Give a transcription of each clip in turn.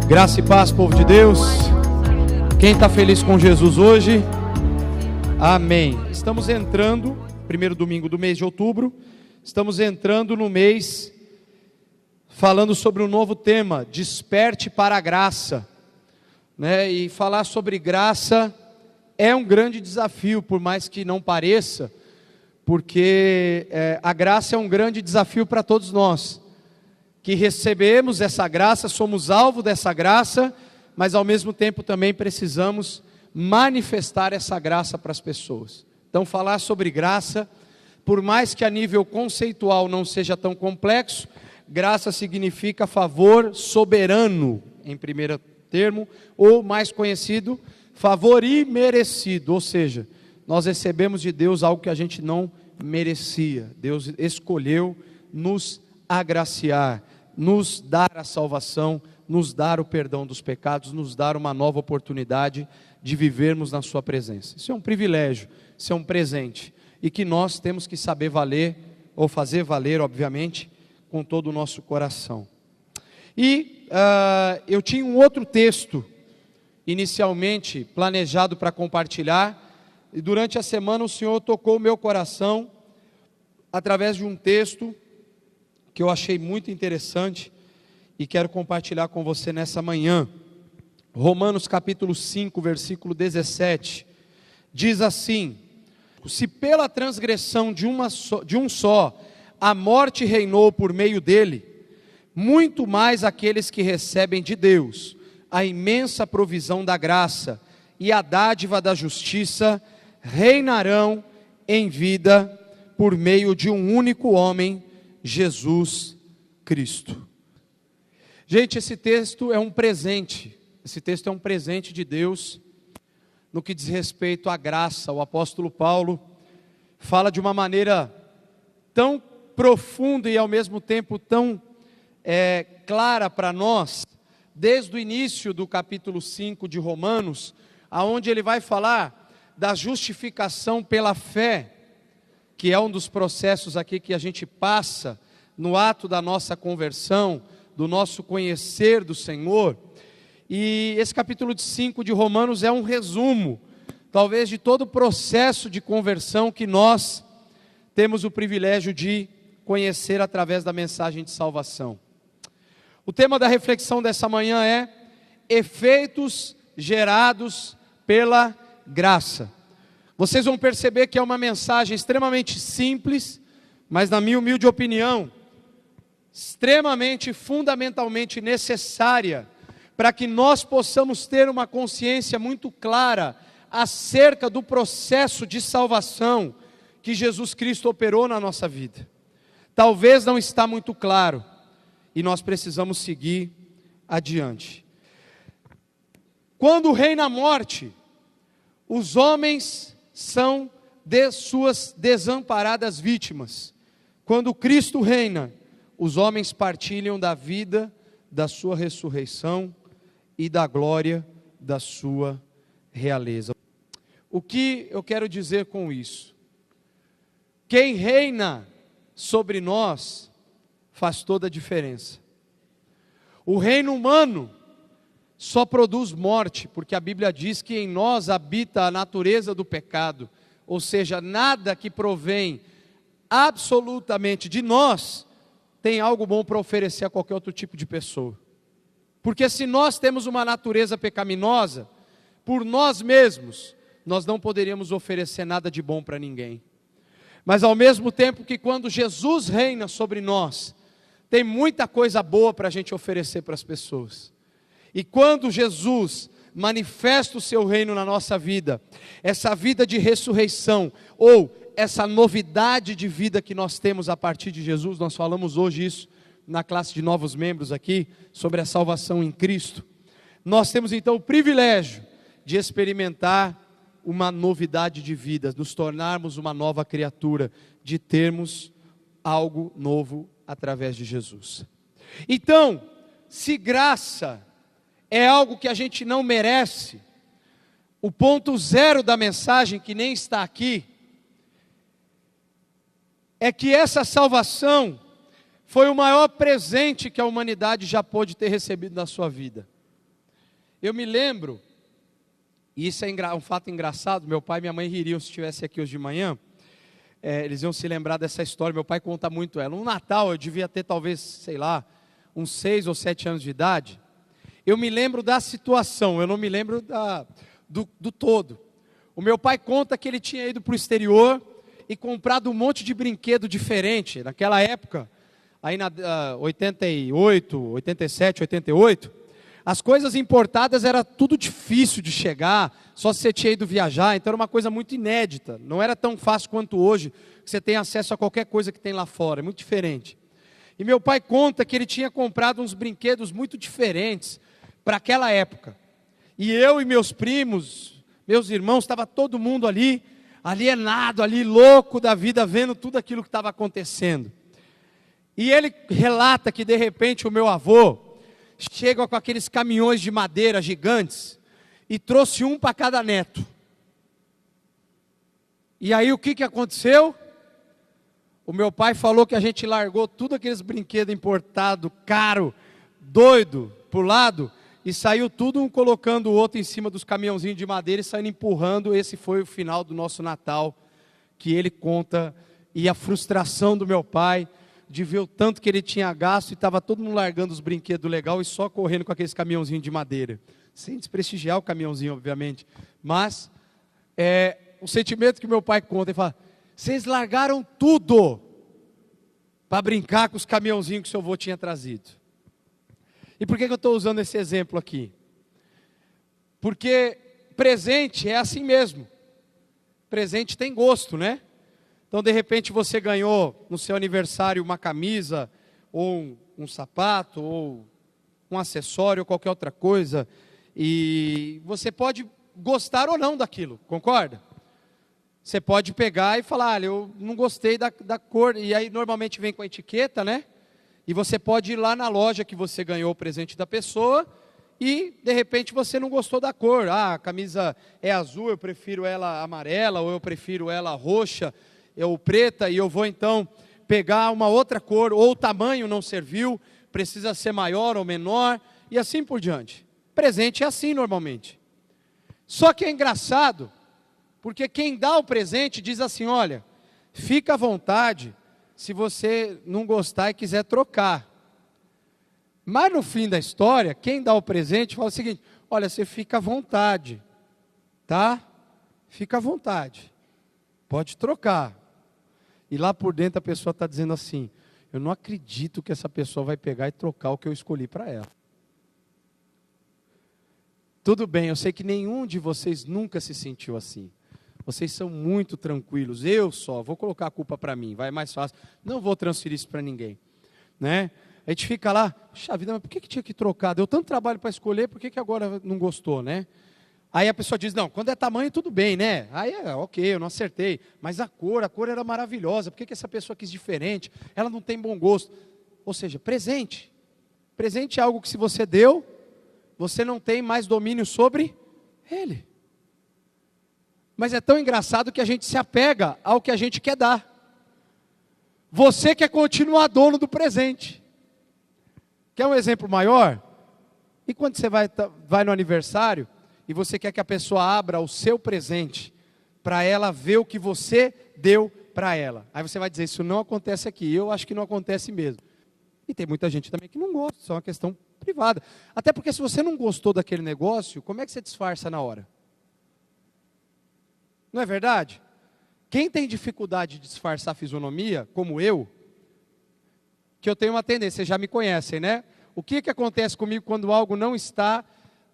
Graça e paz, povo de Deus. Quem está feliz com Jesus hoje? Amém. Estamos entrando, primeiro domingo do mês de outubro, estamos entrando no mês falando sobre um novo tema, desperte para a graça, né? E falar sobre graça é um grande desafio, por mais que não pareça, porque a graça é um grande desafio para todos nós, que recebemos essa graça, somos alvo dessa graça, mas ao mesmo tempo também precisamos manifestar essa graça para as pessoas. Então falar sobre graça, por mais que a nível conceitual não seja tão complexo, graça significa favor soberano, em primeiro termo, ou mais conhecido, favor imerecido, ou seja, nós recebemos de Deus algo que a gente não merecia. Deus escolheu nos agraciar, nos dar a salvação, nos dar o perdão dos pecados, nos dar uma nova oportunidade de vivermos na sua presença. Isso é um privilégio, isso é um presente, e que nós temos que saber valer, ou fazer valer, obviamente, com todo o nosso coração. E eu tinha um outro texto, inicialmente planejado para compartilhar, e durante a semana o Senhor tocou o meu coração, através de um texto, que eu achei muito interessante, e quero compartilhar com você nessa manhã. Romanos capítulo 5, versículo 17, diz assim: se pela transgressão de um só, a morte reinou por meio dele, muito mais aqueles que recebem de Deus a imensa provisão da graça e a dádiva da justiça, reinarão em vida por meio de um único homem, Jesus Cristo. Gente, esse texto é um presente. Esse texto é um presente de Deus no que diz respeito à graça. O apóstolo Paulo fala de uma maneira tão profunda e ao mesmo tempo tão clara para nós, desde o início do capítulo 5 de Romanos, aonde ele vai falar da justificação pela fé, que é um dos processos aqui que a gente passa no ato da nossa conversão, do nosso conhecer do Senhor. E esse capítulo 5 de Romanos é um resumo, talvez, de todo o processo de conversão que nós temos o privilégio de conhecer através da mensagem de salvação. O tema da reflexão dessa manhã é efeitos gerados pela graça. Vocês vão perceber que é uma mensagem extremamente simples, mas na minha humilde opinião, extremamente, fundamentalmente necessária, para que nós possamos ter uma consciência muito clara acerca do processo de salvação que Jesus Cristo operou na nossa vida. Talvez não está muito claro, e nós precisamos seguir adiante. Quando reina a morte, os homens são de suas desamparadas vítimas. Quando Cristo reina, os homens partilham da vida, da sua ressurreição e da glória da sua realeza. O que eu quero dizer com isso? Quem reina sobre nós faz toda a diferença. O reino humano só produz morte, porque a Bíblia diz que em nós habita a natureza do pecado, ou seja, nada que provém absolutamente de nós tem algo bom para oferecer a qualquer outro tipo de pessoa. Porque se nós temos uma natureza pecaminosa, por nós mesmos, nós não poderíamos oferecer nada de bom para ninguém. Mas ao mesmo tempo que quando Jesus reina sobre nós, tem muita coisa boa para a gente oferecer para as pessoas. E quando Jesus manifesta o seu reino na nossa vida, essa vida de ressurreição, ou essa novidade de vida que nós temos a partir de Jesus, nós falamos hoje isso na classe de novos membros aqui, sobre a salvação em Cristo. Nós temos então o privilégio de experimentar uma novidade de vida, nos tornarmos uma nova criatura, de termos algo novo através de Jesus. Então, se graça é algo que a gente não merece, o ponto zero da mensagem, que nem está aqui, é que essa salvação foi o maior presente que a humanidade já pôde ter recebido na sua vida. Eu me lembro, e isso é um fato engraçado, meu pai e minha mãe ririam se estivesse aqui hoje de manhã, eles iam se lembrar dessa história, meu pai conta muito ela. No Natal, eu devia ter talvez, sei lá, uns 6 ou 7 anos de idade. Eu me lembro da situação, eu não me lembro do todo. O meu pai conta que ele tinha ido para o exterior e comprado um monte de brinquedo diferente. Naquela época, aí na 88, 87, 88, as coisas importadas era tudo difícil de chegar, só se você tinha ido viajar, então era uma coisa muito inédita. Não era tão fácil quanto hoje, que você tem acesso a qualquer coisa que tem lá fora, é muito diferente. E meu pai conta que ele tinha comprado uns brinquedos muito diferentes para aquela época. E eu e meus primos, meus irmãos, estava todo mundo ali, alienado, ali louco da vida, vendo tudo aquilo que estava acontecendo. E ele relata que de repente o meu avô chega com aqueles caminhões de madeira gigantes e trouxe um para cada neto. E aí o que aconteceu? O meu pai falou que a gente largou tudo aqueles brinquedos importados, caro, doido, para o lado, e saiu tudo um colocando o outro em cima dos caminhãozinhos de madeira e saindo empurrando. Esse foi o final do nosso Natal, que ele conta, e a frustração do meu pai, de ver o tanto que ele tinha gasto, e estava todo mundo largando os brinquedos legal e só correndo com aqueles caminhãozinhos de madeira. Sem desprestigiar o caminhãozinho, obviamente. Mas, o sentimento que meu pai conta, ele fala: vocês largaram tudo para brincar com os caminhãozinhos que o seu avô tinha trazido. E por que eu estou usando esse exemplo aqui? Porque presente é assim mesmo. Presente tem gosto, né? Então, de repente, você ganhou no seu aniversário uma camisa, ou um sapato, ou um acessório, ou qualquer outra coisa, e você pode gostar ou não daquilo, concorda? Você pode pegar e falar: olha, eu não gostei da cor, e aí normalmente vem com a etiqueta, né? E você pode ir lá na loja que você ganhou o presente da pessoa, e de repente você não gostou da cor. Ah, a camisa é azul, eu prefiro ela amarela, ou eu prefiro ela roxa, ou preta, e eu vou então pegar uma outra cor, ou o tamanho não serviu, precisa ser maior ou menor, e assim por diante. Presente é assim normalmente. Só que é engraçado, porque quem dá o presente diz assim: olha, fica à vontade, se você não gostar e quiser trocar. Mas no fim da história, quem dá o presente fala o seguinte: olha, você fica à vontade, tá? Fica à vontade, pode trocar. E lá por dentro a pessoa está dizendo assim: eu não acredito que essa pessoa vai pegar e trocar o que eu escolhi para ela. Tudo bem, eu sei que nenhum de vocês nunca se sentiu assim. Vocês são muito tranquilos. Eu só vou colocar a culpa para mim, vai mais fácil. Não vou transferir isso para ninguém, né? A gente fica lá: puxa vida, mas por que tinha que trocar? Deu tanto trabalho para escolher, por que agora não gostou, né? Aí a pessoa diz: não, quando é tamanho tudo bem, né? Aí ok, eu não acertei. Mas a cor era maravilhosa. Por que essa pessoa quis diferente? Ela não tem bom gosto. Ou seja, presente. Presente é algo que, se você deu, você não tem mais domínio sobre ele. Mas é tão engraçado que a gente se apega ao que a gente quer dar. Você quer continuar dono do presente. Quer um exemplo maior? E quando você vai no aniversário e você quer que a pessoa abra o seu presente para ela ver o que você deu para ela? Aí você vai dizer: isso não acontece aqui. Eu acho que não acontece mesmo. E tem muita gente também que não gosta, isso é uma questão privada. Até porque, se você não gostou daquele negócio, como é que você disfarça na hora? Não é verdade? Quem tem dificuldade de disfarçar a fisionomia, como eu, que eu tenho uma tendência, vocês já me conhecem, né? O que acontece comigo quando algo não está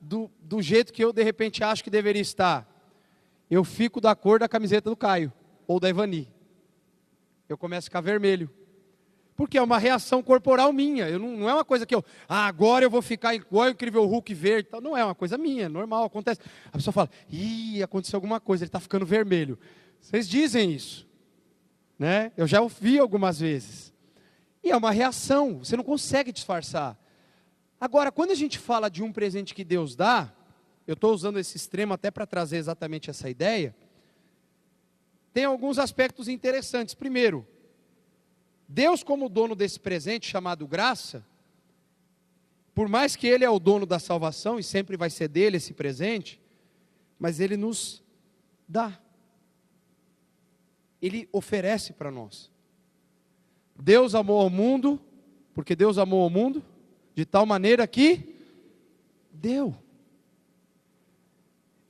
do jeito que eu de repente acho que deveria estar? Eu fico da cor da camiseta do Caio, ou da Ivani. Eu começo a ficar vermelho. Porque é uma reação corporal minha. Não é uma coisa que agora eu vou ficar igual o Incrível Hulk verde. Não é uma coisa minha, normal, acontece. A pessoa fala: aconteceu alguma coisa, ele está ficando vermelho. Vocês dizem isso, né? Eu já ouvi algumas vezes. E é uma reação, você não consegue disfarçar. Agora, quando a gente fala de um presente que Deus dá, eu estou usando esse extremo até para trazer exatamente essa ideia, tem alguns aspectos interessantes. Primeiro, Deus, como dono desse presente chamado graça, Por mais que Ele é o dono da salvação e sempre vai ser dele esse presente, mas Ele nos dá. Ele oferece para nós. Deus amou ao mundo, porque Deus amou ao mundo de tal maneira que deu.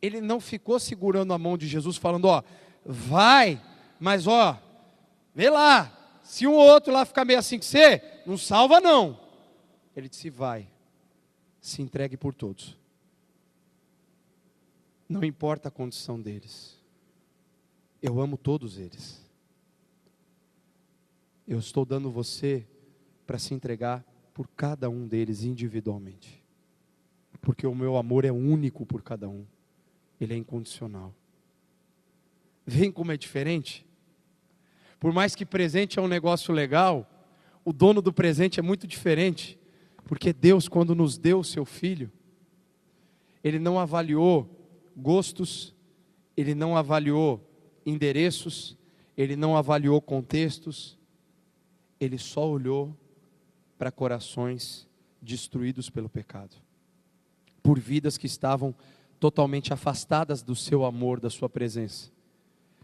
Ele não ficou segurando a mão de Jesus falando, ó, vai, mas ó, vê lá, se um ou outro lá ficar meio assim que você, não salva não. Ele disse, vai, se entregue por todos. Não importa a condição deles. Eu amo todos eles. Eu estou dando você para se entregar por cada um deles individualmente. Porque o meu amor é único por cada um. Ele é incondicional. Vem como é diferente? Por mais que presente é um negócio legal, o dono do presente é muito diferente. Porque Deus, quando nos deu o seu Filho, Ele não avaliou gostos, Ele não avaliou endereços, Ele não avaliou contextos, Ele só olhou para corações destruídos pelo pecado, por vidas que estavam totalmente afastadas do seu amor, da sua presença.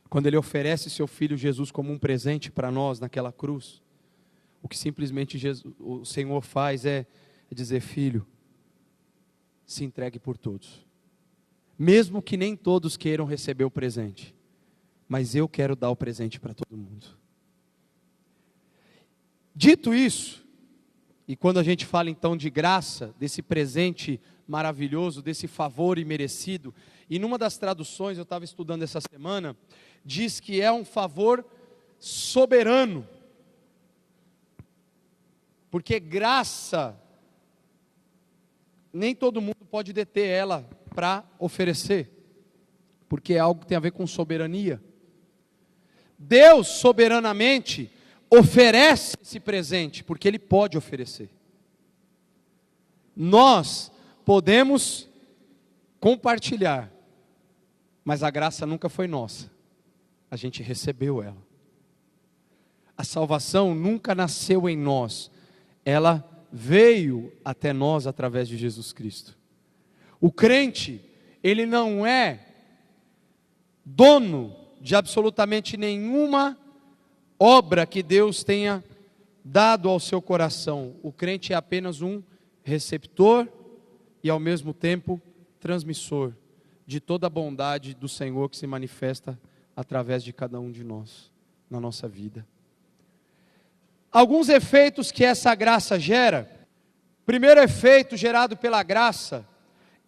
Quando Ele oferece seu Filho Jesus como um presente para nós naquela cruz, o que simplesmente o Senhor faz é dizer, filho, se entregue por todos. Mesmo que nem todos queiram receber o presente, mas eu quero dar o presente para todo mundo. Dito isso, e quando a gente fala então de graça, desse presente maravilhoso, desse favor imerecido, e numa das traduções, eu estava estudando essa semana, diz que é um favor soberano. Porque graça, nem todo mundo pode deter ela para oferecer, porque é algo que tem a ver com soberania. Deus soberanamente oferece esse presente, porque Ele pode oferecer. Nós podemos compartilhar, mas a graça nunca foi nossa, a gente recebeu ela. A salvação nunca nasceu em nós, ela veio até nós através de Jesus Cristo. O crente, ele não é dono de absolutamente nenhuma obra que Deus tenha dado ao seu coração. O crente é apenas um receptor e ao mesmo tempo transmissor de toda a bondade do Senhor que se manifesta através de cada um de nós, na nossa vida. Alguns efeitos que essa graça gera. Primeiro efeito gerado pela graça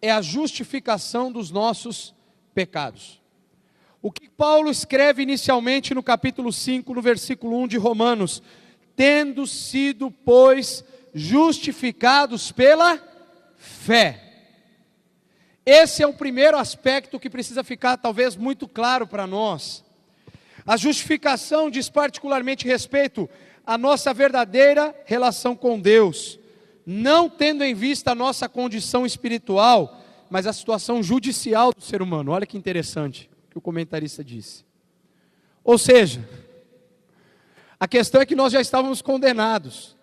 é a justificação dos nossos pecados. O que Paulo escreve inicialmente no capítulo 5, no versículo 1 de Romanos: tendo sido, pois, justificados pela fé. Esse é o primeiro aspecto que precisa ficar talvez muito claro para nós. A justificação diz particularmente respeito à nossa verdadeira relação com Deus, não tendo em vista a nossa condição espiritual, mas a situação judicial do ser humano. Olha que interessante o que o comentarista disse. Ou seja, a questão é que nós já estávamos condenados.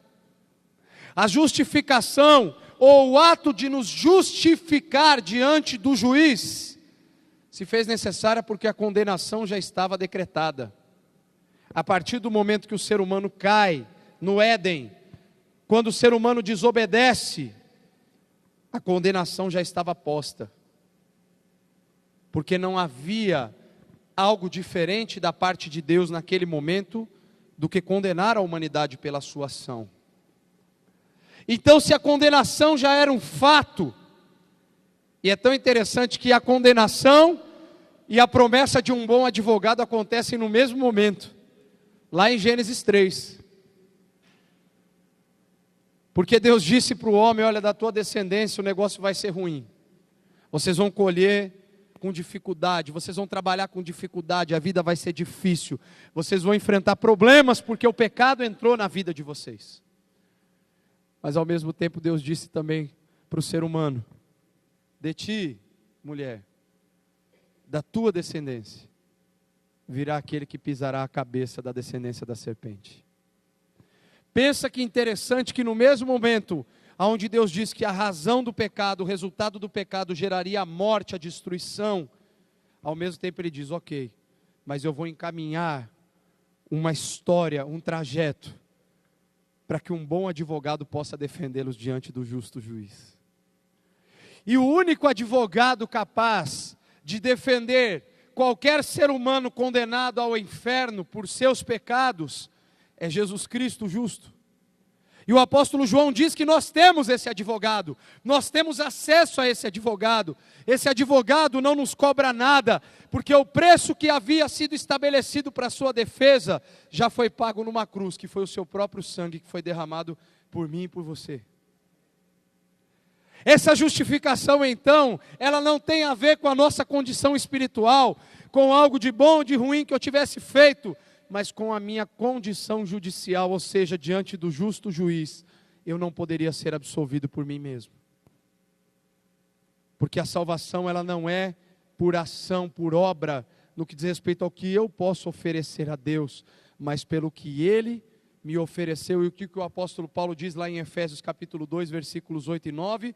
A justificação, ou o ato de nos justificar diante do juiz, se fez necessária porque a condenação já estava decretada. A partir do momento que o ser humano cai no Éden, quando o ser humano desobedece, a condenação já estava posta. Porque não havia algo diferente da parte de Deus naquele momento do que condenar a humanidade pela sua ação. Então, se a condenação já era um fato, e é tão interessante que a condenação e a promessa de um bom advogado acontecem no mesmo momento, lá em Gênesis 3. Porque Deus disse para o homem: olha, da tua descendência o negócio vai ser ruim. Vocês vão colher com dificuldade, vocês vão trabalhar com dificuldade, a vida vai ser difícil. Vocês vão enfrentar problemas porque o pecado entrou na vida de vocês. Mas ao mesmo tempo Deus disse também para o ser humano: de ti, mulher, da tua descendência, virá aquele que pisará a cabeça da descendência da serpente. Pensa que interessante que no mesmo momento, onde Deus diz que a razão do pecado, o resultado do pecado geraria a morte, a destruição, ao mesmo tempo ele diz, ok, mas eu vou encaminhar uma história, um trajeto, para que um bom advogado possa defendê-los diante do justo juiz. E o único advogado capaz de defender qualquer ser humano condenado ao inferno por seus pecados é Jesus Cristo justo. E o apóstolo João diz que nós temos esse advogado, nós temos acesso a esse advogado não nos cobra nada, porque o preço que havia sido estabelecido para a sua defesa, já foi pago numa cruz, que foi o seu próprio sangue que foi derramado por mim e por você. Essa justificação então, ela não tem a ver com a nossa condição espiritual, com algo de bom ou de ruim que eu tivesse feito, mas com a minha condição judicial, ou seja, diante do justo juiz, eu não poderia ser absolvido por mim mesmo. Porque a salvação, ela não é por ação, por obra, no que diz respeito ao que eu posso oferecer a Deus, mas pelo que Ele me ofereceu. E o que o apóstolo Paulo diz lá em Efésios capítulo 2, versículos 8 e 9,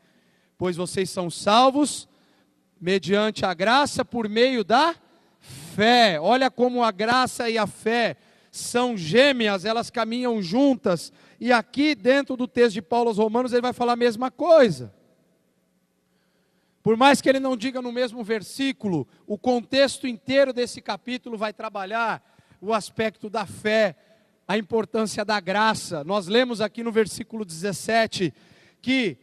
pois vocês são salvos, mediante a graça, por meio da fé. Olha como a graça e a fé são gêmeas, elas caminham juntas. E aqui dentro do texto de Paulo aos Romanos, ele vai falar a mesma coisa. Por mais que ele não diga no mesmo versículo, o contexto inteiro desse capítulo vai trabalhar o aspecto da fé, a importância da graça. Nós lemos aqui no versículo 17, que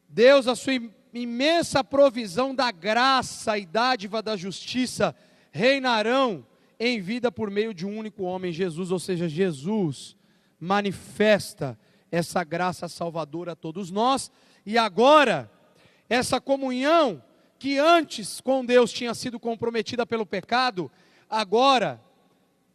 Deus, a sua imensa provisão da graça e dádiva da justiça, reinarão em vida por meio de um único homem, Jesus. Ou seja, Jesus manifesta essa graça salvadora a todos nós, e agora, essa comunhão que antes com Deus tinha sido comprometida pelo pecado, agora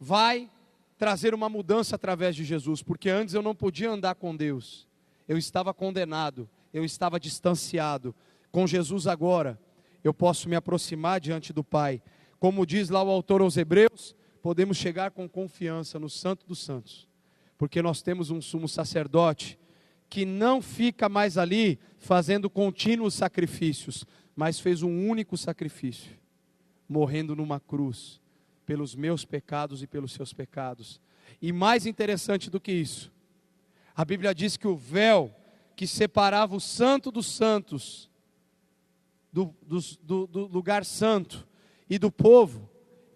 vai trazer uma mudança através de Jesus, porque antes eu não podia andar com Deus, eu estava condenado, eu estava distanciado. Com Jesus agora, eu posso me aproximar diante do Pai. Como diz lá o autor aos Hebreus, podemos chegar com confiança no Santo dos Santos, porque nós temos um sumo sacerdote, que não fica mais ali fazendo contínuos sacrifícios, mas fez um único sacrifício, morrendo numa cruz, pelos meus pecados e pelos seus pecados. E mais interessante do que isso, a Bíblia diz que o véu que separava o santo dos santos, do lugar santo e do povo,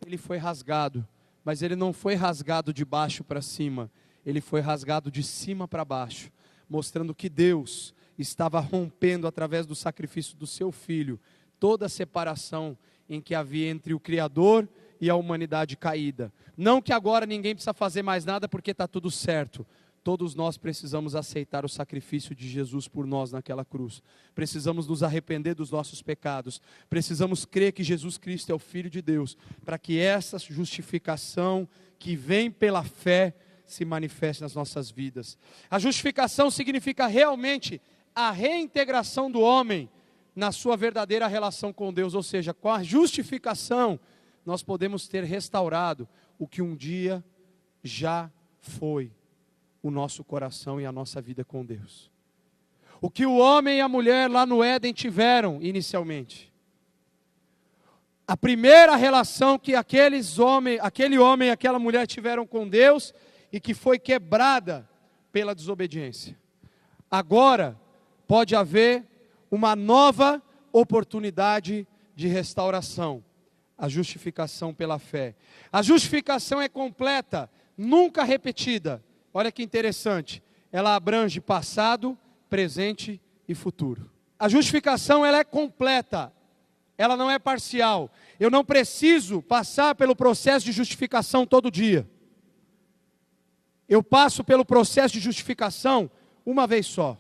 ele foi rasgado, mas ele não foi rasgado de baixo para cima, ele foi rasgado de cima para baixo, mostrando que Deus estava rompendo através do sacrifício do seu Filho, toda a separação em que havia entre o Criador e a humanidade caída. Não que agora ninguém precisa fazer mais nada porque está tudo certo. Todos nós precisamos aceitar o sacrifício de Jesus por nós naquela cruz. Precisamos nos arrepender dos nossos pecados. Precisamos crer que Jesus Cristo é o Filho de Deus, para que essa justificação que vem pela fé se manifeste nas nossas vidas. A justificação significa realmente a reintegração do homem na sua verdadeira relação com Deus, ou seja, com a justificação nós podemos ter restaurado o que um dia já foi o nosso coração e a nossa vida com Deus. O que o homem e a mulher lá no Éden tiveram inicialmente. A primeira relação que aquele homem e aquela mulher tiveram com Deus e que foi quebrada pela desobediência. Agora pode haver uma nova oportunidade de restauração, a justificação pela fé. A justificação é completa, nunca repetida. Olha que interessante, ela abrange passado, presente e futuro. A justificação ela é completa, ela não é parcial. Eu não preciso passar pelo processo de justificação todo dia. Eu passo pelo processo de justificação uma vez só.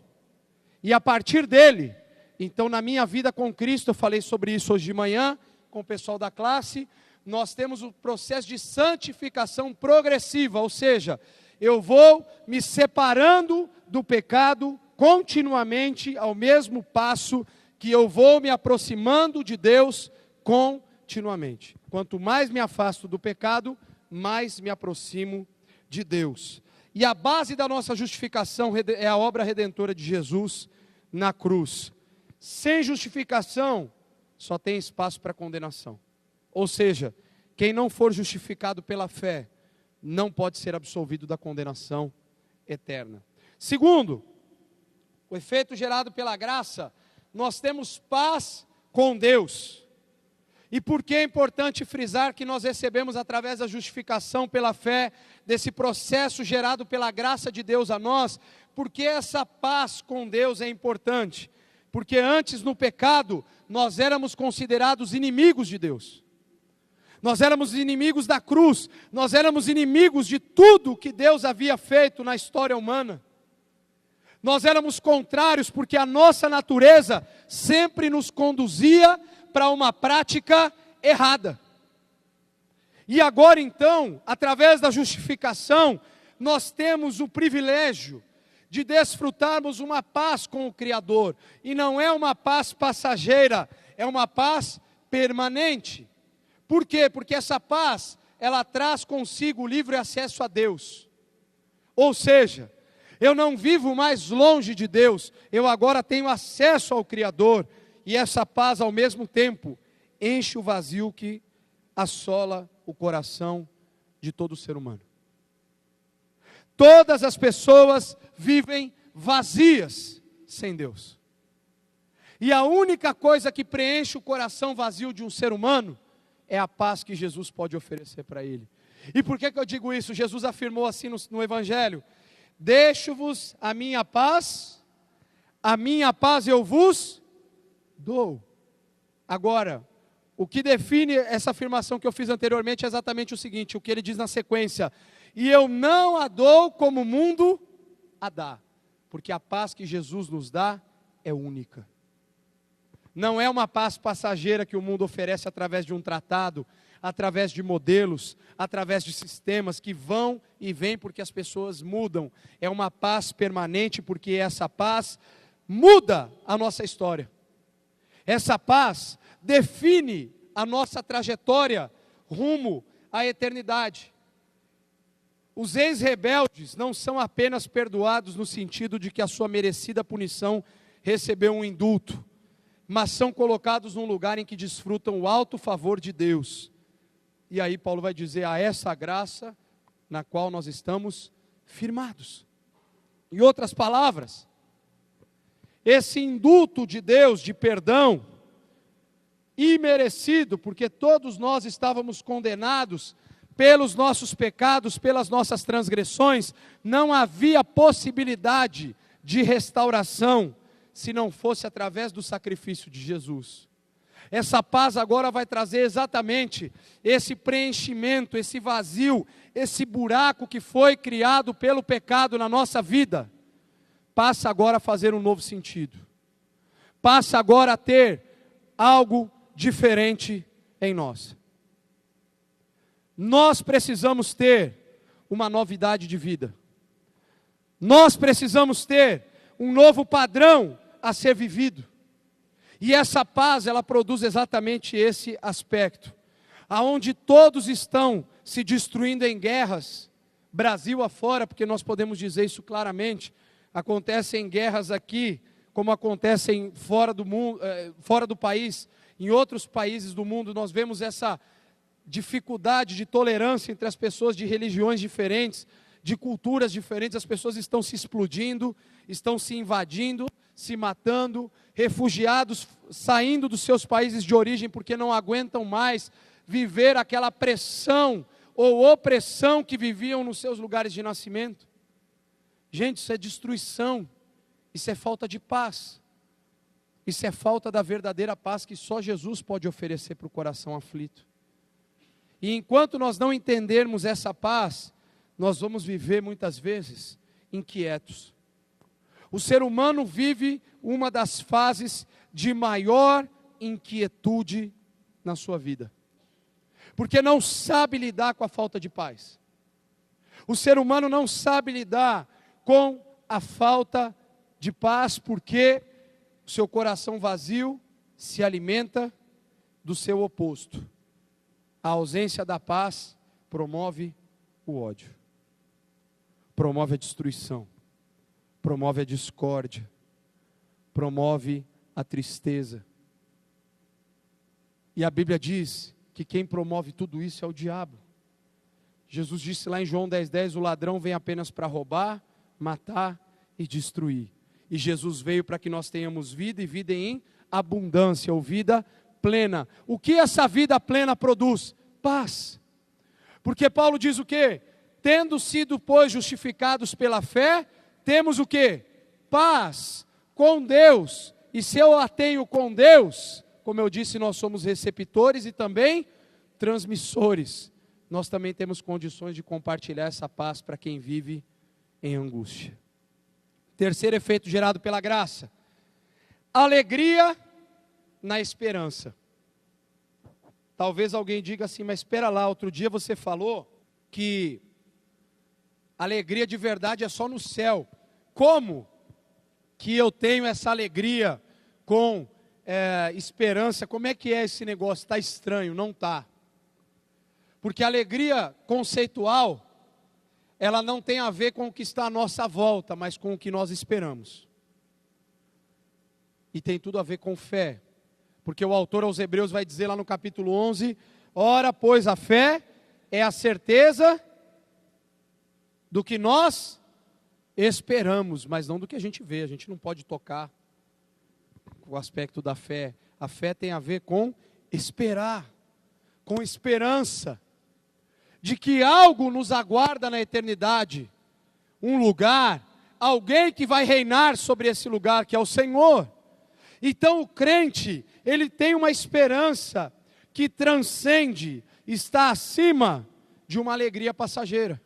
E a partir dele, então na minha vida com Cristo, eu falei sobre isso hoje de manhã, com o pessoal da classe, nós temos o processo de santificação progressiva, ou seja, eu vou me separando do pecado continuamente, ao mesmo passo que eu vou me aproximando de Deus continuamente. Quanto mais me afasto do pecado, mais me aproximo de Deus. E a base da nossa justificação é a obra redentora de Jesus na cruz. Sem justificação, só tem espaço para condenação. Ou seja, quem não for justificado pela fé, não pode ser absolvido da condenação eterna. Segundo, o efeito gerado pela graça, nós temos paz com Deus. E por que é importante frisar que nós recebemos através da justificação pela fé, desse processo gerado pela graça de Deus a nós? Porque essa paz com Deus é importante. Porque antes no pecado, nós éramos considerados inimigos de Deus. Nós éramos inimigos da cruz, nós éramos inimigos de tudo que Deus havia feito na história humana. Nós éramos contrários porque a nossa natureza sempre nos conduzia para uma prática errada. E agora então, através da justificação, nós temos o privilégio de desfrutarmos uma paz com o Criador. E não é uma paz passageira, é uma paz permanente. Por quê? Porque essa paz, ela traz consigo o livre acesso a Deus. Ou seja, eu não vivo mais longe de Deus, eu agora tenho acesso ao Criador. E essa paz, ao mesmo tempo, enche o vazio que assola o coração de todo ser humano. Todas as pessoas vivem vazias sem Deus. E a única coisa que preenche o coração vazio de um ser humano é a paz que Jesus pode oferecer para ele. E por que eu digo isso? Jesus afirmou assim no Evangelho: deixo-vos a minha paz eu vos dou. Agora, o que define essa afirmação que eu fiz anteriormente é exatamente o seguinte, o que ele diz na sequência: e eu não a dou como o mundo a dá, porque a paz que Jesus nos dá é única. Não é uma paz passageira que o mundo oferece através de um tratado, através de modelos, através de sistemas que vão e vêm porque as pessoas mudam. É uma paz permanente porque essa paz muda a nossa história. Essa paz define a nossa trajetória rumo à eternidade. Os ex-rebeldes não são apenas perdoados no sentido de que a sua merecida punição recebeu um indulto, mas são colocados num lugar em que desfrutam o alto favor de Deus. E aí Paulo vai dizer: a essa graça na qual nós estamos firmados. Em outras palavras, esse indulto de Deus, de perdão, imerecido, porque todos nós estávamos condenados pelos nossos pecados, pelas nossas transgressões, não havia possibilidade de restauração, se não fosse através do sacrifício de Jesus. Essa paz agora vai trazer exatamente esse preenchimento, esse vazio, esse buraco que foi criado pelo pecado na nossa vida, passa agora a fazer um novo sentido, passa agora a ter algo diferente em nós. Nós precisamos ter uma novidade de vida, nós precisamos ter um novo padrão a ser vivido. E essa paz, ela produz exatamente esse aspecto. Aonde todos estão se destruindo em guerras, Brasil afora, porque nós podemos dizer isso claramente, acontecem guerras aqui, como acontecem fora do mundo, fora do país, em outros países do mundo, nós vemos essa dificuldade de tolerância entre as pessoas de religiões diferentes, de culturas diferentes. As pessoas estão se explodindo, estão se invadindo, se matando, refugiados saindo dos seus países de origem porque não aguentam mais viver aquela pressão ou opressão que viviam nos seus lugares de nascimento. Gente, isso é destruição, isso é falta de paz, isso é falta da verdadeira paz que só Jesus pode oferecer para o coração aflito. E enquanto nós não entendermos essa paz, nós vamos viver muitas vezes inquietos. O ser humano vive uma das fases de maior inquietude na sua vida, porque não sabe lidar com a falta de paz. O ser humano não sabe lidar com a falta de paz, porque o seu coração vazio se alimenta do seu oposto. A ausência da paz promove o ódio. promove a destruição, promove a discórdia, promove a tristeza. E a Bíblia diz que quem promove tudo isso é o diabo. Jesus disse lá em João 10:10, o ladrão vem apenas para roubar, matar e destruir. E Jesus veio para que nós tenhamos vida, e vida em abundância, ou vida plena. O que essa vida plena produz? Paz. Porque Paulo diz o quê? Tendo sido, pois, justificados pela fé, temos o quê? Paz com Deus. E se eu a tenho com Deus, como eu disse, nós somos receptores e também transmissores. Nós também temos condições de compartilhar essa paz para quem vive em angústia. Terceiro efeito gerado pela graça: alegria na esperança. Talvez alguém diga assim, mas espera lá, outro dia você falou que alegria de verdade é só no céu. Como que eu tenho essa alegria com esperança? Como é que é esse negócio? Está estranho, não está. Porque a alegria conceitual, ela não tem a ver com o que está à nossa volta, mas com o que nós esperamos. E tem tudo a ver com fé. Porque o autor aos Hebreus vai dizer lá no capítulo 11, ora, pois a fé é a certeza do que nós esperamos, mas não do que a gente vê. A gente não pode tocar o aspecto da fé. A fé tem a ver com esperar, com esperança de que algo nos aguarda na eternidade, um lugar, alguém que vai reinar sobre esse lugar, que é o Senhor. Então o crente, ele tem uma esperança que transcende, está acima de uma alegria passageira.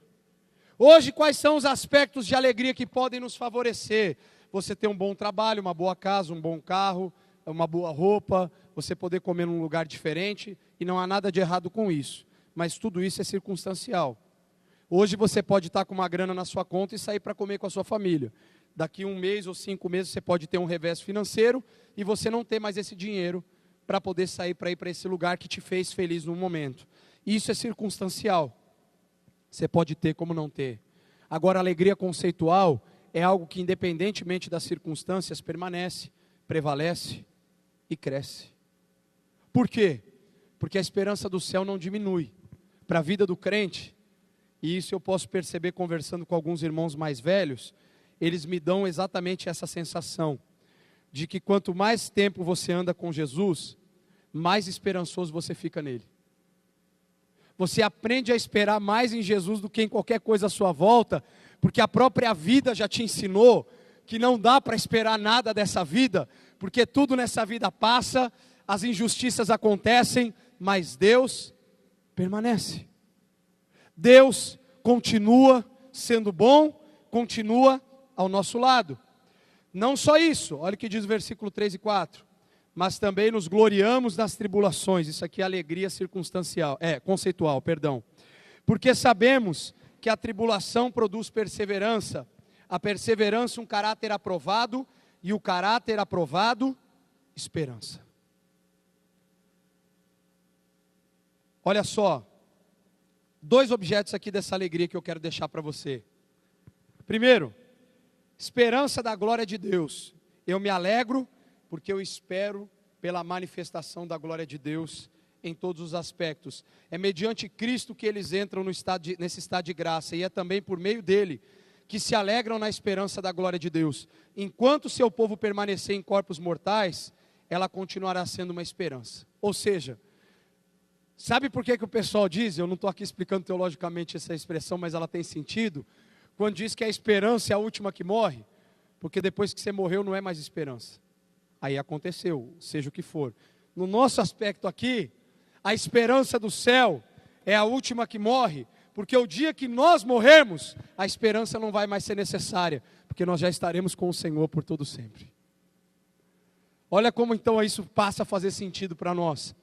Hoje, quais são os aspectos de alegria que podem nos favorecer? Você ter um bom trabalho, uma boa casa, um bom carro, uma boa roupa, você poder comer num lugar diferente, e não há nada de errado com isso. Mas tudo isso é circunstancial. Hoje você pode estar com uma grana na sua conta e sair para comer com a sua família. Daqui 1 mês ou 5 meses você pode ter um revés financeiro e você não ter mais esse dinheiro para poder sair para ir para esse lugar que te fez feliz no momento. Isso é circunstancial. Você pode ter como não ter. Agora, a alegria conceitual é algo que, independentemente das circunstâncias, permanece, prevalece e cresce. Por quê? Porque a esperança do céu não diminui. Para a vida do crente, e isso eu posso perceber conversando com alguns irmãos mais velhos, eles me dão exatamente essa sensação, de que quanto mais tempo você anda com Jesus, mais esperançoso você fica nele. Você aprende a esperar mais em Jesus do que em qualquer coisa à sua volta, porque a própria vida já te ensinou que não dá para esperar nada dessa vida, porque tudo nessa vida passa, as injustiças acontecem, mas Deus permanece. Deus continua sendo bom, continua ao nosso lado. Não só isso, olha o que diz o versículo 3 e 4. Mas também nos gloriamos nas tribulações. Isso aqui é alegria conceitual. Porque sabemos que a tribulação produz perseverança. A perseverança, um caráter aprovado. E o caráter aprovado, esperança. Olha só. 2 objetos aqui dessa alegria que eu quero deixar para você. Primeiro, esperança da glória de Deus. Eu me alegro porque eu espero pela manifestação da glória de Deus em todos os aspectos. É mediante Cristo que eles entram nesse estado de graça, e é também por meio dele que se alegram na esperança da glória de Deus. Enquanto seu povo permanecer em corpos mortais, ela continuará sendo uma esperança. Ou seja, sabe por que o pessoal diz, eu não estou aqui explicando teologicamente essa expressão, mas ela tem sentido, quando diz que a esperança é a última que morre, porque depois que você morreu não é mais esperança. Aí aconteceu, seja o que for. No nosso aspecto aqui, a esperança do céu é a última que morre, porque o dia que nós morrermos, a esperança não vai mais ser necessária, porque nós já estaremos com o Senhor por todo sempre. Olha como então isso passa a fazer sentido para nós.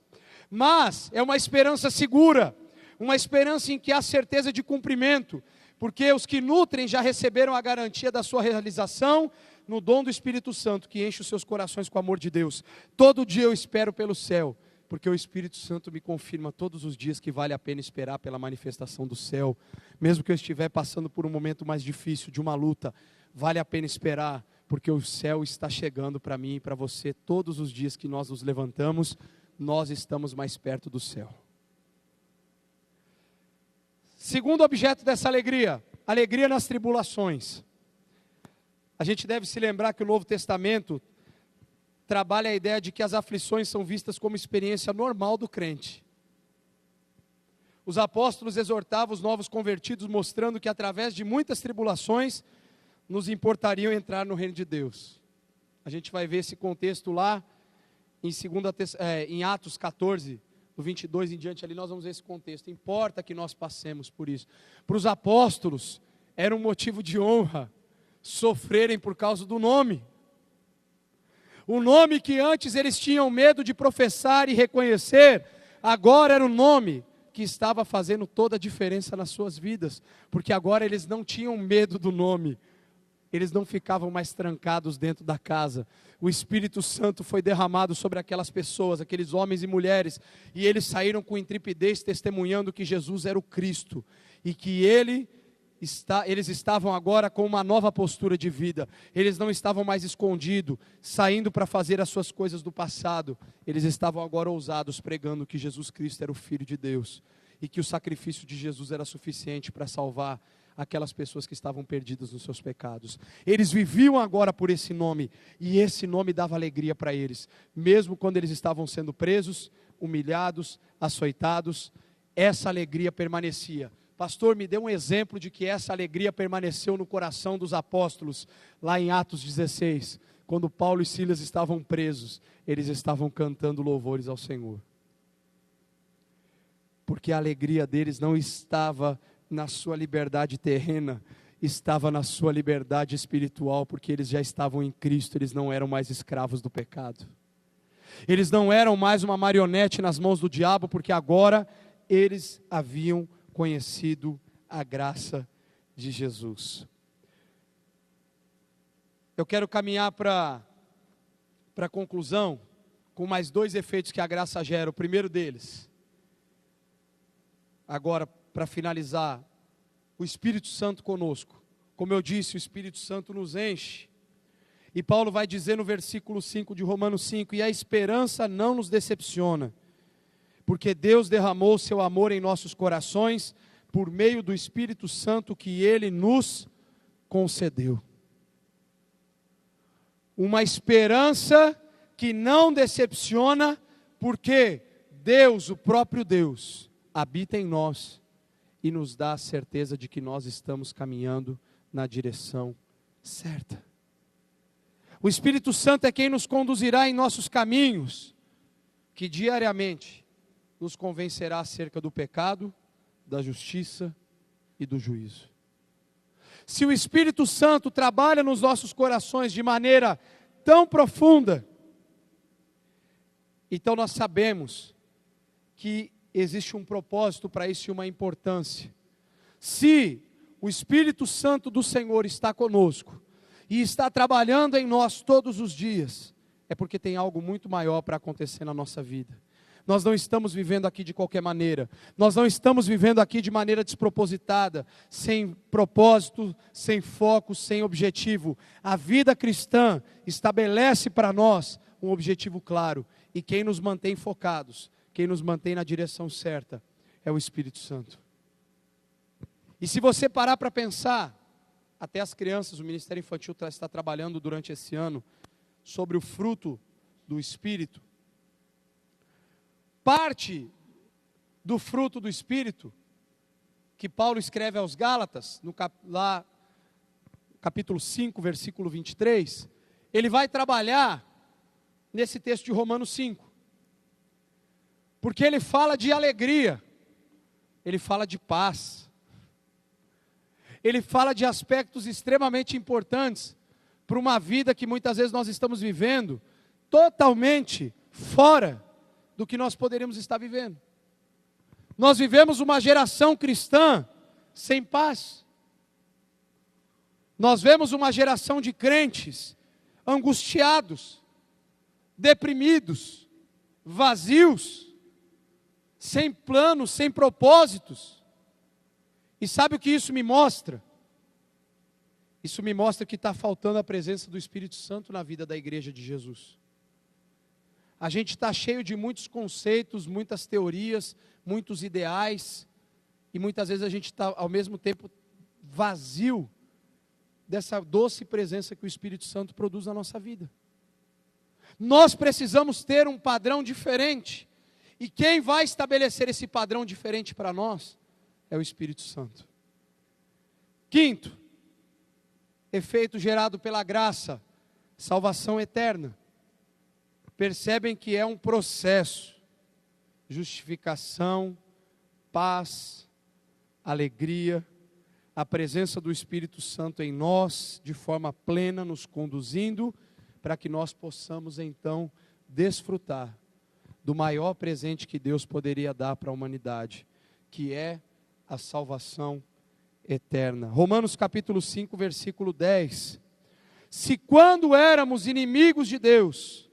Mas é uma esperança segura, uma esperança em que há certeza de cumprimento, porque os que nutrem já receberam a garantia da sua realização no dom do Espírito Santo, que enche os seus corações com o amor de Deus. Todo dia eu espero pelo céu, Porque o Espírito Santo me confirma todos os dias que vale a pena esperar pela manifestação do céu. Mesmo que eu estiver passando por um momento mais difícil, de uma luta, vale a pena esperar, porque o céu está chegando para mim e para você. Todos os dias que nós nos levantamos, nós estamos mais perto do céu. Segundo objeto dessa alegria, alegria nas tribulações. A gente deve se lembrar que o Novo Testamento trabalha a ideia de que as aflições são vistas como experiência normal do crente. Os apóstolos exortavam os novos convertidos, mostrando que através de muitas tribulações, nos importariam entrar no reino de Deus. A gente vai ver esse contexto lá em Atos 14, do 22 em diante, ali nós vamos ver esse contexto. Importa que nós passemos por isso. Para os apóstolos, era um motivo de honra sofrerem por causa do nome. O nome que antes eles tinham medo de professar e reconhecer, agora era o nome que estava fazendo toda a diferença nas suas vidas, porque agora eles não tinham medo do nome, eles não ficavam mais trancados dentro da casa. O Espírito Santo foi derramado sobre aquelas pessoas, aqueles homens e mulheres, e eles saíram com intrepidez testemunhando que Jesus era o Cristo, e que eles estavam agora com uma nova postura de vida. Eles não estavam mais escondidos, saindo para fazer as suas coisas do passado. Eles estavam agora ousados, pregando que Jesus Cristo era o Filho de Deus, e que o sacrifício de Jesus era suficiente para salvar aquelas pessoas que estavam perdidas nos seus pecados. Eles viviam agora por esse nome, e esse nome dava alegria para eles, mesmo quando eles estavam sendo presos, humilhados, açoitados. Essa alegria permanecia. Pastor, me dê um exemplo de que essa alegria permaneceu no coração dos apóstolos, lá em Atos 16, quando Paulo e Silas estavam presos, eles estavam cantando louvores ao Senhor. Porque a alegria deles não estava na sua liberdade terrena, estava na sua liberdade espiritual, porque eles já estavam em Cristo, eles não eram mais escravos do pecado. Eles não eram mais uma marionete nas mãos do diabo, porque agora eles haviam conhecido a graça de Jesus. Eu quero caminhar para a conclusão com mais dois efeitos que a graça gera. O primeiro deles, agora para finalizar, o Espírito Santo conosco. Como eu disse, o Espírito Santo nos enche. E Paulo vai dizer no versículo 5 de Romanos 5, e a esperança não nos decepciona, porque Deus derramou o seu amor em nossos corações, por meio do Espírito Santo que Ele nos concedeu. Uma esperança que não decepciona, porque Deus, o próprio Deus, habita em nós e nos dá a certeza de que nós estamos caminhando na direção certa. O Espírito Santo é quem nos conduzirá em nossos caminhos, que diariamente nos convencerá acerca do pecado, da justiça e do juízo. Se o Espírito Santo trabalha nos nossos corações de maneira tão profunda, então nós sabemos que existe um propósito para isso e uma importância. Se o Espírito Santo do Senhor está conosco e está trabalhando em nós todos os dias, é porque tem algo muito maior para acontecer na nossa vida. Nós não estamos vivendo aqui de qualquer maneira, nós não estamos vivendo aqui de maneira despropositada, sem propósito, sem foco, sem objetivo. A vida cristã estabelece para nós um objetivo claro, e quem nos mantém focados, quem nos mantém na direção certa, é o Espírito Santo. E se você parar para pensar, até as crianças, o Ministério Infantil está trabalhando durante esse ano, sobre o fruto do Espírito. Parte do fruto do Espírito, que Paulo escreve aos Gálatas, lá capítulo 5, versículo 23, ele vai trabalhar nesse texto de Romanos 5, porque ele fala de alegria, ele fala de paz, ele fala de aspectos extremamente importantes, para uma vida que muitas vezes nós estamos vivendo, totalmente fora do que nós poderíamos estar vivendo. Nós vivemos uma geração cristã sem paz. Nós vemos uma geração de crentes angustiados, deprimidos, vazios. sem planos, sem propósitos. E sabe o que isso me mostra? Isso me mostra que está faltando a presença do Espírito Santo na vida da igreja de Jesus. A gente está cheio de muitos conceitos, muitas teorias, muitos ideais, e muitas vezes a gente está ao mesmo tempo vazio dessa doce presença que o Espírito Santo produz na nossa vida. Nós precisamos ter um padrão diferente, e quem vai estabelecer esse padrão diferente para nós é o Espírito Santo. Quinto, efeito gerado pela graça, salvação eterna. Percebem que é um processo, justificação, paz, alegria, a presença do Espírito Santo em nós, de forma plena, nos conduzindo, para que nós possamos então desfrutar do maior presente que Deus poderia dar para a humanidade, que é a salvação eterna. Romanos capítulo 5, versículo 10. Se quando éramos inimigos de Deus,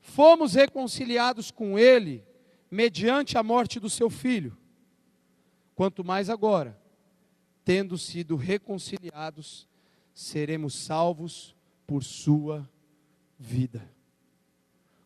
fomos reconciliados com Ele, mediante a morte do seu Filho, quanto mais agora, tendo sido reconciliados, seremos salvos por sua vida.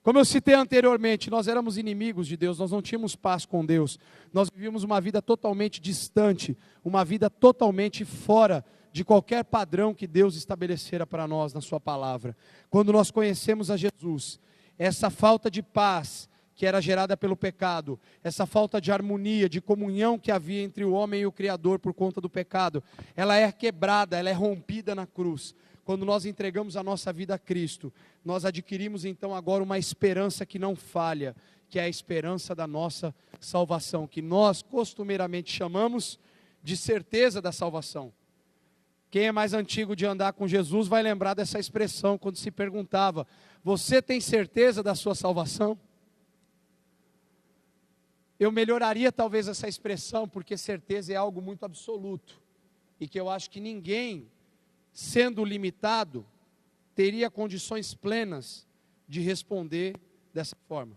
Como eu citei anteriormente, nós éramos inimigos de Deus, nós não tínhamos paz com Deus, nós vivíamos uma vida totalmente distante, uma vida totalmente fora de qualquer padrão que Deus estabelecera para nós na sua palavra. Quando nós conhecemos a Jesus, essa falta de paz que era gerada pelo pecado, essa falta de harmonia, de comunhão que havia entre o homem e o Criador por conta do pecado, ela é quebrada, ela é rompida na cruz. Quando nós entregamos a nossa vida a Cristo, nós adquirimos então agora uma esperança que não falha, que é a esperança da nossa salvação, que nós costumeiramente chamamos de certeza da salvação. Quem é mais antigo de andar com Jesus vai lembrar dessa expressão, quando se perguntava: você tem certeza da sua salvação? Eu melhoraria talvez essa expressão, porque certeza é algo muito absoluto, e que eu acho que ninguém, sendo limitado, teria condições plenas de responder dessa forma.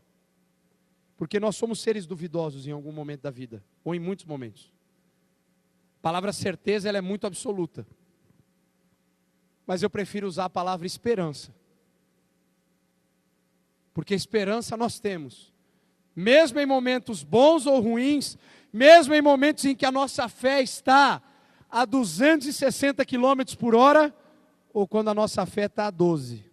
Porque nós somos seres duvidosos em algum momento da vida, ou em muitos momentos. A palavra certeza, ela é muito absoluta. Mas eu prefiro usar a palavra esperança. Porque esperança nós temos. Mesmo em momentos bons ou ruins, mesmo em momentos em que a nossa fé está a 260 km por hora, ou quando a nossa fé está a 12,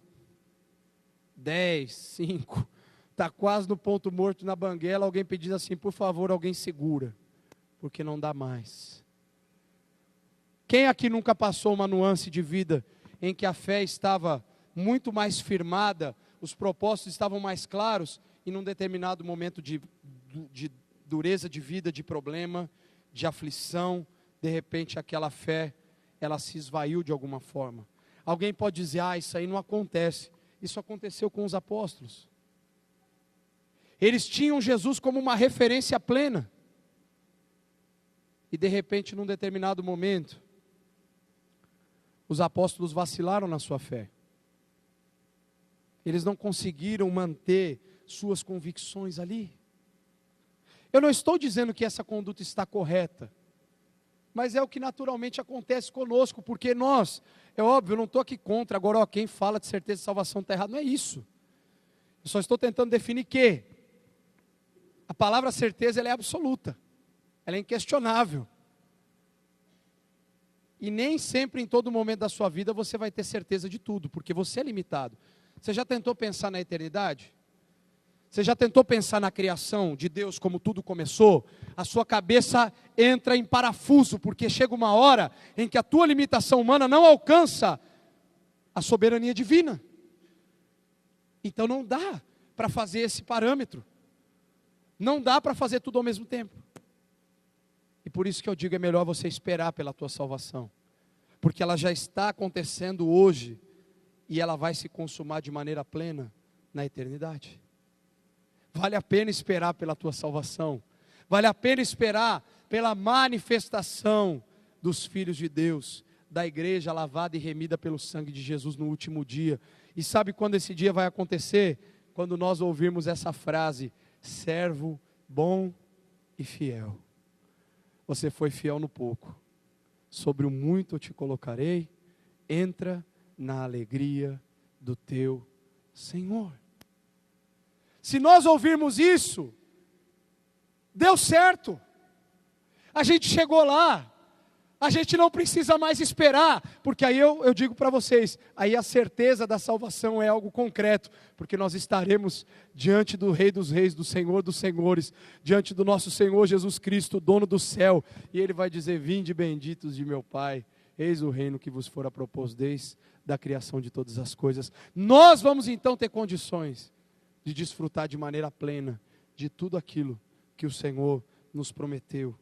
10, 5, está quase no ponto morto na banguela, alguém pedindo assim: por favor, alguém segura, porque não dá mais. Quem aqui nunca passou uma nuance de vida em que a fé estava muito mais firmada, os propósitos estavam mais claros, e num determinado momento de dureza de vida, de problema, de aflição, de repente aquela fé, ela se esvaiu de alguma forma? Alguém pode dizer: isso aí não acontece. Isso aconteceu com os apóstolos. Eles tinham Jesus como uma referência plena. E de repente, num determinado momento, os apóstolos vacilaram na sua fé. Eles não conseguiram manter suas convicções ali. Eu não estou dizendo que essa conduta está correta, mas é o que naturalmente acontece conosco, porque nós, é óbvio, eu não estou aqui contra, agora quem fala de certeza de salvação está errado, não é isso. Eu só estou tentando definir que a palavra certeza, ela é absoluta, ela é inquestionável. E nem sempre, em todo momento da sua vida, você vai ter certeza de tudo, porque você é limitado. Você já tentou pensar na eternidade? Você já tentou pensar na criação de Deus, como tudo começou? A sua cabeça entra em parafuso, porque chega uma hora em que a tua limitação humana não alcança a soberania divina. Então não dá para fazer esse parâmetro. Não dá para fazer tudo ao mesmo tempo. E por isso que eu digo, é melhor você esperar pela tua salvação. Porque ela já está acontecendo hoje, e ela vai se consumar de maneira plena na eternidade. Vale a pena esperar pela tua salvação. Vale a pena esperar pela manifestação dos filhos de Deus, da igreja lavada e remida pelo sangue de Jesus no último dia. E sabe quando esse dia vai acontecer? Quando nós ouvirmos essa frase: servo bom e fiel. Você foi fiel no pouco, sobre o muito eu te colocarei, entra na alegria do teu Senhor. Se nós ouvirmos isso, deu certo, a gente chegou lá, a gente não precisa mais esperar, porque aí eu digo para vocês, aí a certeza da salvação é algo concreto, porque nós estaremos diante do Rei dos Reis, do Senhor dos Senhores, diante do nosso Senhor Jesus Cristo, dono do céu, e Ele vai dizer: vinde benditos de meu Pai, eis o reino que vos fora proposto desde da criação de todas as coisas. Nós vamos então ter condições de desfrutar de maneira plena de tudo aquilo que o Senhor nos prometeu.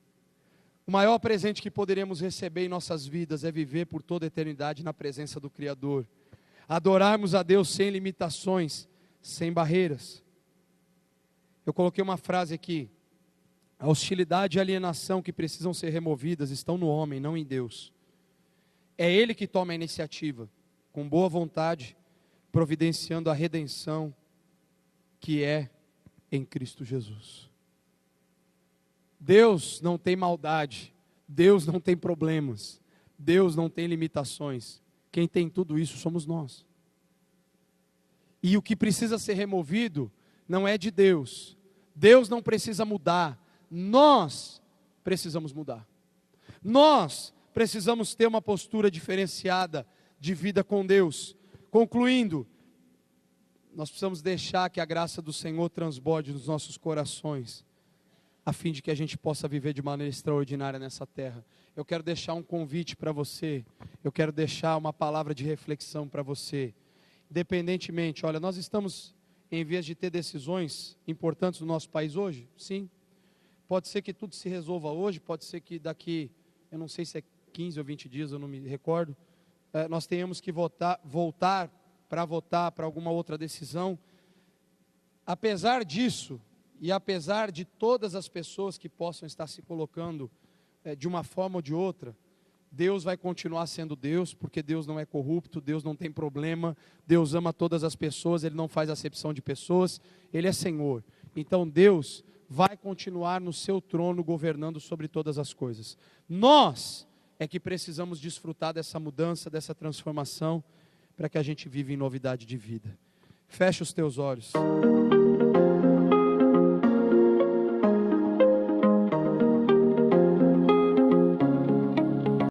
O maior presente que poderemos receber em nossas vidas é viver por toda a eternidade na presença do Criador. Adorarmos a Deus sem limitações, sem barreiras. Eu coloquei uma frase aqui: a hostilidade e a alienação que precisam ser removidas estão no homem, não em Deus. É Ele que toma a iniciativa, com boa vontade, providenciando a redenção que é em Cristo Jesus. Deus não tem maldade, Deus não tem problemas, Deus não tem limitações. Quem tem tudo isso somos nós. E o que precisa ser removido não é de Deus. Deus não precisa mudar, nós precisamos mudar. Nós precisamos ter uma postura diferenciada de vida com Deus. Concluindo, nós precisamos deixar que a graça do Senhor transborde nos nossos corações, a fim de que a gente possa viver de maneira extraordinária nessa terra. Eu quero deixar um convite para você, eu quero deixar uma palavra de reflexão para você. Independentemente, olha, nós estamos em vias de ter decisões importantes no nosso país hoje? Sim. Pode ser que tudo se resolva hoje, pode ser que daqui, eu não sei se é 15 ou 20 dias, eu não me recordo, nós tenhamos que voltar para alguma outra decisão. Apesar disso, e apesar de todas as pessoas que possam estar se colocando de uma forma ou de outra, Deus vai continuar sendo Deus, porque Deus não é corrupto, Deus não tem problema, Deus ama todas as pessoas, Ele não faz acepção de pessoas, Ele é Senhor. Então Deus vai continuar no seu trono, governando sobre todas as coisas. Nós é que precisamos desfrutar dessa mudança, dessa transformação, para que a gente viva em novidade de vida. Feche os teus olhos.